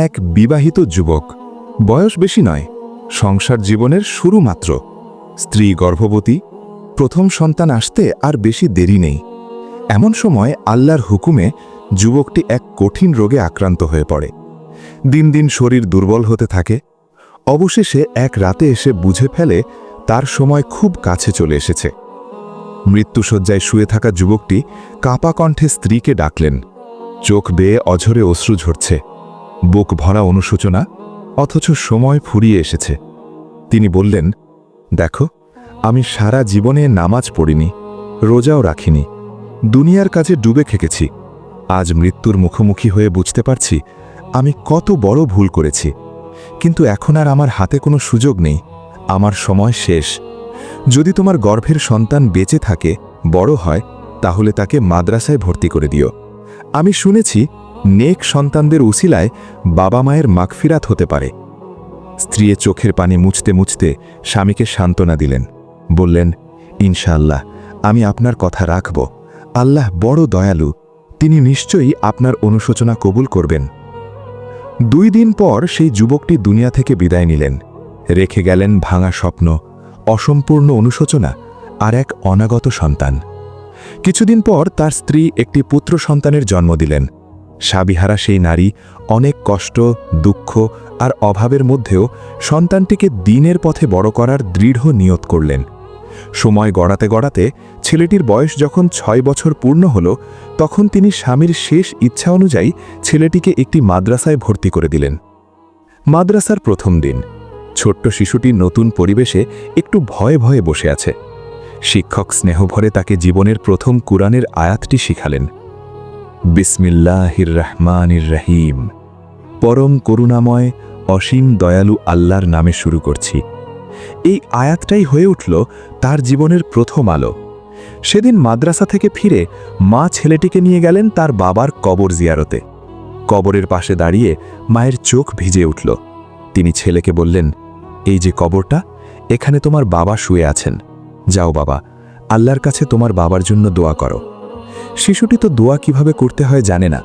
এক বিবাহিত যুবক, বয়স বেশি নয়, সংসার জীবনের শুরু মাত্র। স্ত্রী গর্ভবতী, প্রথম সন্তান আসতে আর বেশি দেরি নেই। এমন সময় আল্লাহর হুকুমে যুবকটি এক কঠিন রোগে আক্রান্ত হয়ে পড়ে। দিন দিন শরীর দুর্বল হতে থাকে। অবশেষে এক রাতে এসে বুঝে ফেলে তার সময় খুব কাছে চলে এসেছে। মৃত্যুশয্যায় শুয়ে থাকা যুবকটি কাঁপা কণ্ঠে স্ত্রীকে ডাকলেন। চোখ বেয়ে অঝরে অশ্রু ঝরছে, বুক ভরা অনুশোচনা, অথচ সময় ফুরিয়ে এসেছে। তিনি বললেন, দেখো, আমি সারা জীবনে নামাজ পড়িনি, রোজাও রাখিনি, দুনিয়ার কাজে ডুবে খেকেছি। আজ মৃত্যুর মুখোমুখি হয়ে বুঝতে পারছি আমি কত বড় ভুল করেছি। কিন্তু এখন আর আমার হাতে কোনো সুযোগ নেই, আমার সময় শেষ। যদি তোমার গর্ভের সন্তান বেঁচে থাকে, বড় হয়, তাহলে তাকে মাদ্রাসায় ভর্তি করে দিও। আমি শুনেছি নেক সন্তানদের উসিলায় বাবা মায়ের মাগফিরাত হতে পারে। স্ত্রী চোখের পানি মুছতে মুছতে স্বামীকে সান্ত্বনা দিলেন। বললেন, ইনশাআল্লাহ আমি আপনার কথা রাখব। আল্লাহ বড় দয়ালু, তিনি নিশ্চয়ই আপনার অনুশোচনা কবুল করবেন। 2 দিন পর সেই যুবকটি দুনিয়া থেকে বিদায় নিলেন। রেখে গেলেন ভাঙা স্বপ্ন, অসম্পূর্ণ অনুশোচনা আর এক অনাগত সন্তান। কিছুদিন পর তার স্ত্রী একটি পুত্র সন্তানের জন্ম দিলেন। স্বামীহারা সেই নারী অনেক কষ্ট, দুঃখ আর অভাবের মধ্যেও সন্তানটিকে দ্বীনের পথে বড় করার দৃঢ় নিয়ত করলেন। সময় গড়াতে গড়াতে ছেলেটির বয়স যখন 6 বছর পূর্ণ হল, তখন তিনি স্বামীর শেষ ইচ্ছা অনুযায়ী ছেলেটিকে একটি মাদ্রাসায় ভর্তি করে দিলেন। মাদ্রাসার প্রথম দিন। ছোট্ট শিশুটি নতুন পরিবেশে একটু ভয়ে ভয়ে বসে আছে। শিক্ষক স্নেহভরে তাকে জীবনের প্রথম কুরআনের আয়াতটি শিখালেন। বিসমিল্লাহির রহমানির রহিম, পরম করুণাময় অসীম দয়ালু আল্লাহর নামে শুরু করছি। এই আয়াতটাই হয়ে উঠল তার জীবনের প্রথম আলো। সেদিন মাদ্রাসা থেকে ফিরে মা ছেলেটিকে নিয়ে গেলেন তার বাবার কবর জিয়ারতে। কবরের পাশে দাঁড়িয়ে মায়ের চোখ ভিজে উঠল। তিনি ছেলেকে বললেন, এই যে কবরটা, এখানে তোমার বাবা শুয়ে আছেন। যাও বাবা, আল্লাহর কাছে তোমার বাবার জন্য দোয়া করো। শিশুটি তো দোয়া কিভাবে করতে হয় জানে না।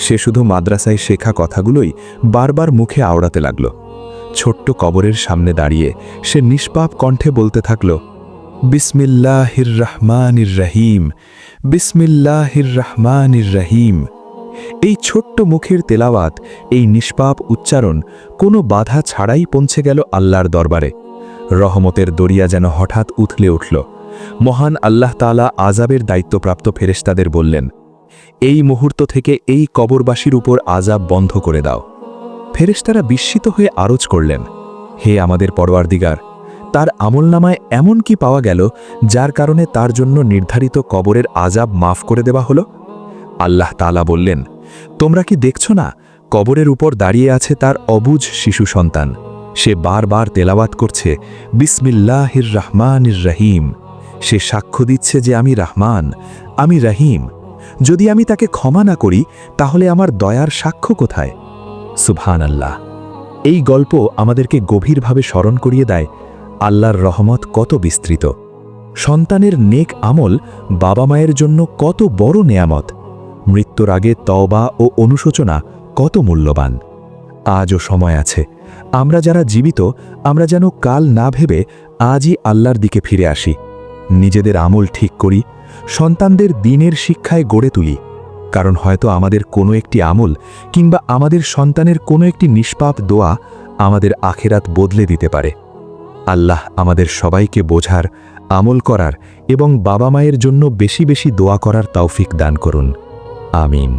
সে শুধু মাদ্রাসায় শেখা কথাগুলোই বারবার মুখে আওড়াতে লাগল। ছোট্ট কবরের সামনে দাঁড়িয়ে সে নিষ্পাপ কণ্ঠে বলতে থাকল, বিসমিল্লাহির রহমানির রহিম, বিসমিল্লাহির রহমানির রহিম। এই ছোট্ট মুখের তেলাওয়াত, এই নিষ্পাপ উচ্চারণ কোনো বাধা ছাড়াই পৌঁছে গেল আল্লাহর দরবারে। রহমতের দরিয়া যেন হঠাৎ উথলে উঠল। মহান আল্লাহ তাআলা আযাবের দায়িত্বপ্রাপ্ত ফেরেশতাদের বললেন, এই মুহূর্ত থেকে এই কবরবাসীর উপর আযাব বন্ধ করে দাও। ফেরেশতারা বিস্মিত হয়ে আরজ করলেন, হে আমাদের পরওয়ারদিগার, তার আমলনামায় এমন কি পাওয়া গেল যার কারণে তার জন্য নির্ধারিত কবরের আযাব মাফ করে দেওয়া হলো? আল্লাহ তাআলা বললেন, তোমরা কি দেখছ না, কবরের উপর দাঁড়িয়ে আছে তার অবুঝ শিশু সন্তান। সে বারবার তেলাওয়াত করছে বিসমিল্লাহির রহমানির রহিম। সে সাক্ষ্য দিচ্ছে যে আমি রহমান, আমি রহিম। যদি আমি তাকে ক্ষমা না করি, তাহলে আমার দয়ার সাক্ষ্য কোথায়? সুবহানাল্লাহ। এই গল্প আমাদেরকে গভীরভাবে স্মরণ করিয়ে দেয় আল্লাহর রহমত কত বিস্তৃত। সন্তানের নেক আমল বাবা মায়ের জন্য কত বড় নেয়ামত। মৃত্যুর আগে তওবা ও অনুশোচনা কত মূল্যবান। আজও সময় আছে। আমরা যারা জীবিত, আমরা যেন কাল না ভেবে আজই আল্লাহর দিকে ফিরে আসি। নিজেদের আমল ঠিক করি, সন্তানদের দ্বীনের শিক্ষায় গড়ে তুলি। কারণ হয়তো আমাদের কোনো একটি আমল কিংবা আমাদের সন্তানের কোনো একটি নিষ্পাপ দোয়া আমাদের আখিরাত বদলে দিতে পারে। আল্লাহ আমাদের সবাইকে বোঝার, আমল করার এবং বাবা মায়ের জন্য বেশি বেশি দোয়া করার তৌফিক দান করুন। আমিন।